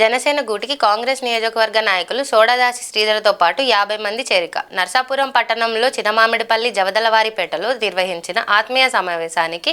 జనసేన గూటికి కాంగ్రెస్ నియోజకవర్గ నాయకులు సోడదాసి శ్రీధర్తో పాటు 50 మంది చేరిక. నర్సాపురం పట్టణంలో చినమామిడిపల్లి జవదలవారిపేటలో నిర్వహించిన ఆత్మీయ సమావేశానికి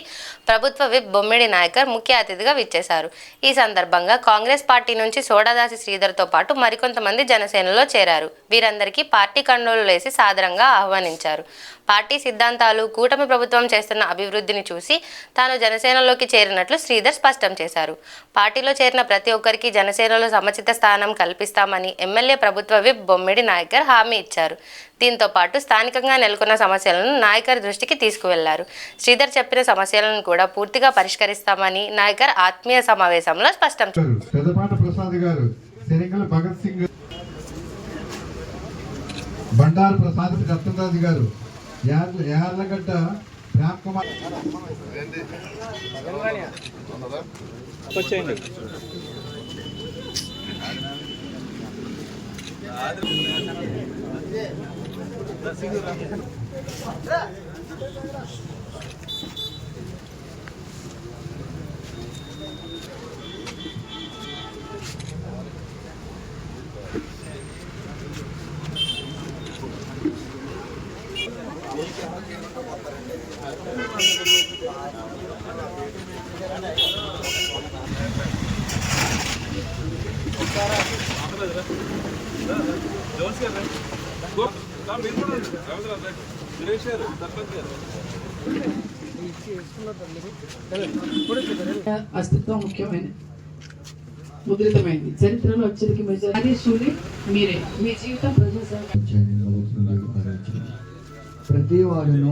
ప్రభుత్వ విప్ బొమ్మిడి నాయకర్ ముఖ్య అతిథిగా విచ్చేశారు. ఈ సందర్భంగా కాంగ్రెస్ పార్టీ నుంచి సోడదాసి శ్రీధర్తో పాటు మరికొంతమంది జనసేనలో చేరారు. వీరందరికీ పార్టీ కండువాలు వేసి సాదరంగా ఆహ్వానించారు. పార్టీ సిద్ధాంతాలు, కూటమి ప్రభుత్వం చేస్తున్న అభివృద్ధిని చూసి తాను జనసేనలోకి చేరినట్లు శ్రీధర్ స్పష్టం చేశారు. పార్టీలో చేరిన ప్రతి ఒక్కరికి జనసేనలో సముచిత స్థానం కల్పిస్తామని ఎమ్మెల్యే ప్రభుత్వ విప్ బొమ్మిడి నాయకర్ హామీ ఇచ్చారు. దీంతో పాటు స్థానికంగా నెలకొన్న సమస్యలను నాయకర్ దృష్టికి తీసుకువెళ్లారు. శ్రీధర్ చెప్పిన సమస్యలను కూడా పూర్తిగా పరిష్కరిస్తామని నాయకర్ ఆత్మీయ సమావేశంలో స్పష్టం చేశారు. బండారు ప్రసాద్ రత్నరాజు గారు, యార్లగడ్డ ప్రేమ్ కుమార్ అస్తిత్వం ముఖ్యమైన ముద్రితమైంది. చరిత్రలో అత్యధిక మెజారిటీ మీరే. మీ జీవితం ప్రతి వాడును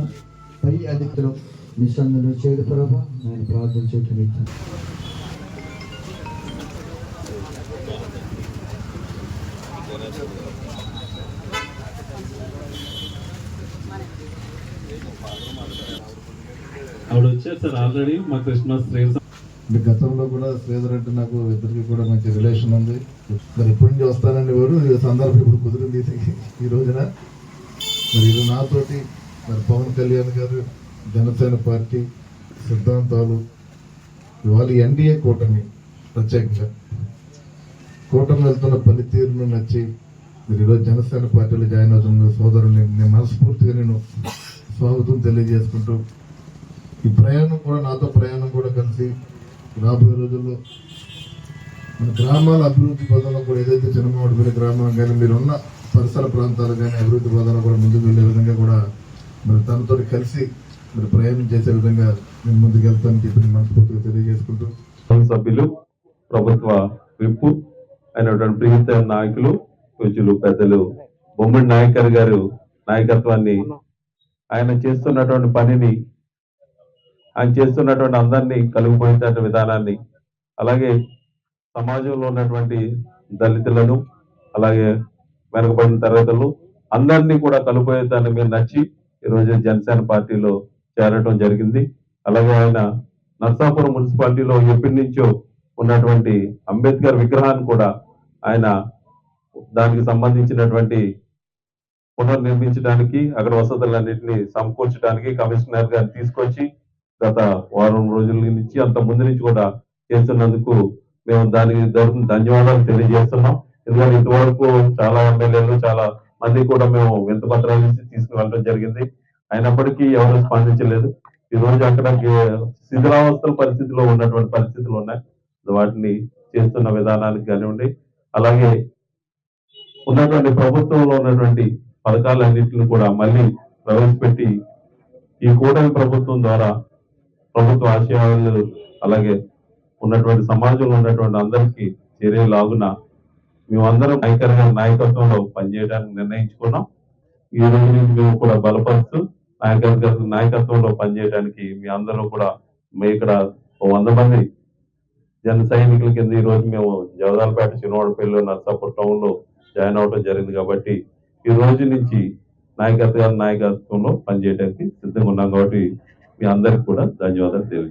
పై అధికులు నిస్సందులు చేయడు ప్రభా. నేను ప్రార్థన చేయటం ఆవిడ వచ్చారు సార్ ఆల్రెడీ మా క్రిస్మస్ ట్రీస్. గతంలో కూడా శ్రీధర్ అంటే నాకు ఇద్దరికి కూడా మంచి రిలేషన్ ఉంది. మరి ఎప్పటి నుంచి వస్తానని వారు సందర్భం ఇప్పుడు కుదిరింది ఈ రోజున. మరి ఇది నాతోటి మరి పవన్ కళ్యాణ్ గారు, జనసేన పార్టీ సిద్ధాంతాలు, ఇవాళ ఎన్డీఏ కూటమి ప్రత్యేకంగా కూటమి వెళ్తున్న పనితీరును నచ్చి మీరు ఈరోజు జనసేన పార్టీలో జాయిన్ అవుతున్న సోదరుని నేను మనస్ఫూర్తిగా నేను స్వాగతం తెలియజేసుకుంటూ, ఈ ప్రయాణం కూడా నాతో ప్రయాణం కూడా కలిసి రాబోయే రోజుల్లో మన గ్రామాల అభివృద్ధి పదంలో కూడా ఏదైతే చిన్నమామిడిపల్లి గ్రామం కానీ మీరున్న పరిసర ప్రాంతాలు కానీ అభివృద్ధి పదంలో కూడా ముందుకు వెళ్ళే విధంగా కూడా మరి తనతో కలిసి మరి ప్రయాణం చేసే విధంగా నేను ముందుకు వెళ్తానని చెప్పి మనస్ఫూర్తిగా తెలియజేసుకుంటూ, సభ్యులు, ప్రభుత్వ విప్పు అయినటువంటి ప్రియత నాయకులు, పూజ్యులు పెద్దలు బొమ్మిడి నాయకర్ గారు నాయకత్వాన్ని, ఆయన చేస్తున్నటువంటి పనిని, ఆయన చేస్తున్నటువంటి అందరినీ కలుగుపోయేటువంటి విధానాన్ని, అలాగే సమాజంలో ఉన్నటువంటి దళితులను, అలాగే వెనుకబడిన తరగతులు అందరినీ కూడా కలుగుపోయేదాన్ని మీరు నచ్చి ఈరోజు జనసేన పార్టీలో చేరటం జరిగింది. అలాగే ఆయన నర్సాపురం మున్సిపాలిటీలో ఎప్పటి నుంచో ఉన్నటువంటి అంబేద్కర్ విగ్రహాన్ని కూడా ఆయన దానికి సంబంధించినటువంటి పునర్నిర్మించడానికి, అక్కడ వసతులన్నింటినీ సమకూర్చడానికి కమిషనర్ గారిని తీసుకొచ్చి గత వారం రోజుల నుంచి అంత ముందు నుంచి కూడా చేస్తున్నందుకు మేము దానికి ధన్యవాదాలు తెలియజేస్తున్నాం. ఎందుకంటే ఇంతవరకు చాలా ఎమ్మెల్యేలు, చాలా మంది కూడా మేము వింత పత్రాల నుంచి తీసుకువెళ్ళడం జరిగింది. అయినప్పటికీ ఎవరు స్పందించలేదు. ఈ రోజు అక్కడ శిథిలావస్థల పరిస్థితిలో ఉన్నటువంటి పరిస్థితులు ఉన్నాయి. వాటిని చేస్తున్న విధానానికి కానివ్వండి, అలాగే ఉన్నటువంటి ప్రభుత్వంలో ఉన్నటువంటి పథకాలన్నింటిని కూడా మళ్ళీ ప్రవేశపెట్టి ఈ కూటమి ప్రభుత్వం ద్వారా ప్రభుత్వ ఆశయాలు అలాగే ఉన్నటువంటి సమాజంలో ఉన్నటువంటి అందరికీ చేరేలాగున మేమందరం నాయకత్వంలో పనిచేయడానికి నిర్ణయించుకున్నాం. ఈ రోజు నుంచి మేము కూడా బలపరుస్తూ నాయకత్వంలో పనిచేయడానికి మీ అందరూ కూడా ఇక్కడ 100 మంది జన సైనికుల కింద ఈ రోజు మేము జవదాలపేట, చిన్నవాడపల్లి, నర్సాపూర్ టౌన్ లో జాయిన్ అవడం జరిగింది. కాబట్టి ఈ రోజు నుంచి నాయకత్వంలో పనిచేయడానికి సిద్ధంగా ఉన్నాం. కాబట్టి మీ అందరికి కూడా ధన్యవాదాలు తెలియజేస్తాను.